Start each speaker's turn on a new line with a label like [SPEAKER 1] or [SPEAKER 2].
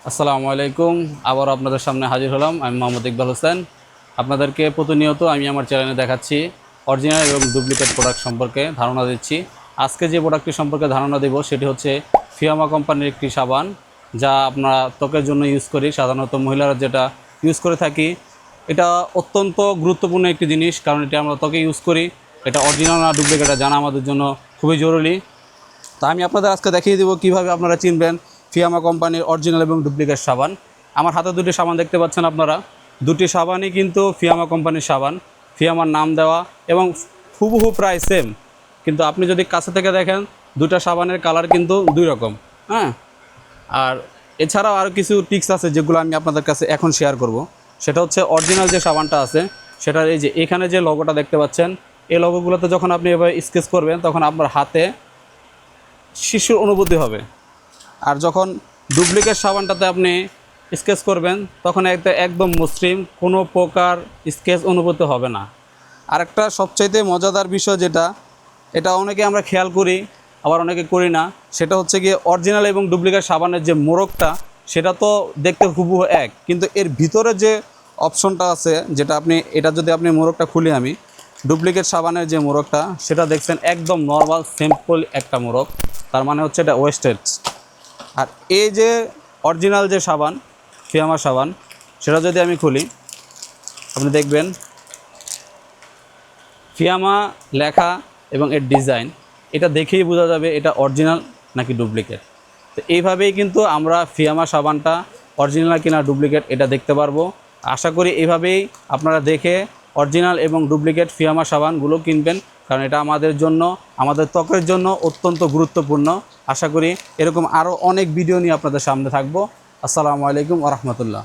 [SPEAKER 1] আসসালামু আলাইকুম। আবার আপনাদের সামনে হাজির হলাম। আমি মোহাম্মদ ইকবাল হোসেন। আপনাদেরকে প্রতিনিয়ত আমি আমার চ্যানেলে দেখাচ্ছি অরিজিনাল এবং ডুপ্লিকেট প্রোডাক্ট সম্পর্কে ধারণা দিচ্ছি। আজকে যে প্রোডাক্টটি সম্পর্কে ধারণা দেব সেটি হচ্ছে ফিয়ামা কোম্পানির একটি সাবান, যা আমরা ত্বকের জন্য ইউজ করি। সাধারণত মহিলারা যেটা ইউজ করে থাকি, এটা অত্যন্ত গুরুত্বপূর্ণ একটি জিনিস, কারণ এটা আমরা ত্বকে ইউজ করি। এটা অরিজিনাল না ডুপ্লিকেট জানা আমাদের জন্য খুবই জরুরি। তা আমি আপনাদের আজকে দেখিয়ে দেবো কীভাবে আপনারা চিনবেন ফিয়ামা কোম্পানির অরিজিনাল এবং ডুপ্লিকেট সাবান। আমার হাতে দুটি সাবান দেখতে পাচ্ছেন আপনারা। দুটি সাবানই কিন্তু ফিয়ামা কোম্পানির সাবান, ফিয়ামার নাম দেওয়া এবং হুবহু প্রায় সেম। কিন্তু আপনি যদি কাছে থেকে দেখেন, দুটা সাবানের কালার কিন্তু দুই রকম। হ্যাঁ, আর এছাড়াও আরও কিছু টিপস আছে যেগুলো আমি আপনাদের কাছে এখন শেয়ার করব। সেটা হচ্ছে অরিজিনাল যে সাবানটা আছে সেটার এই যে এখানে যে লোগোটা দেখতে পাচ্ছেন, এই লোগোগুলোতে যখন আপনি এভাবে স্কেচ করবেন তখন আপনার হাতে শিশুর অনুভূতি হবে। আর যখন ডুপ্লিকেট সাবানটাতে আপনি স্কেচ করবেন তখন একদম মসৃণ, কোনো প্রকার স্কেচ অনুভূতি হবে না। আরেকটা সবচাইতে মজাদার বিষয় যেটা, এটা অনেকে আমরা খেয়াল করি আবার অনেকে করি না, সেটা হচ্ছে গিয়ে অরিজিনাল এবং ডুপ্লিকেট সাবানের যে মোড়কটা সেটা তো দেখতে হুবহু এক, কিন্তু এর ভিতরে যে অপশনটা আছে, যেটা এটা যদি আপনি মোড়কটা খুলি, আমি ডুপ্লিকেট সাবানের যে মোড়কটা সেটা দেখছেন একদম নর্মাল সিম্পল একটা মোড়ক, তার মানে হচ্ছে এটা ওয়েস্টেজ। আর এই যে অরিজিনাল যে সাবান, ফিয়ামা সাবান, সেটা যদি আমি খুলি আপনি দেখবেন ফিয়ামা লেখা এবং এর ডিজাইন, এটা দেখেই বোঝা যাবে এটা অরিজিনাল নাকি ডুপ্লিকেট। তো এইভাবেই কিন্তু আমরা ফিয়ামা সাবানটা অরিজিনাল কিনা ডুপ্লিকেট এটা দেখতে পারবো। আশা করি এইভাবেই আপনারা দেখে অরিজিনাল এবং ডুপ্লিকেট ফিয়ামা সাবানগুলো কিনবেন, কারণ এটা আমাদের জন্য, আমাদের ত্বকের জন্য অত্যন্ত গুরুত্বপূর্ণ। আশা করি এরকম আরও অনেক ভিডিও নিয়ে আপনাদের সামনে থাকবো। আসসালামু আলাইকুম ওয়া রাহমাতুল্লাহ।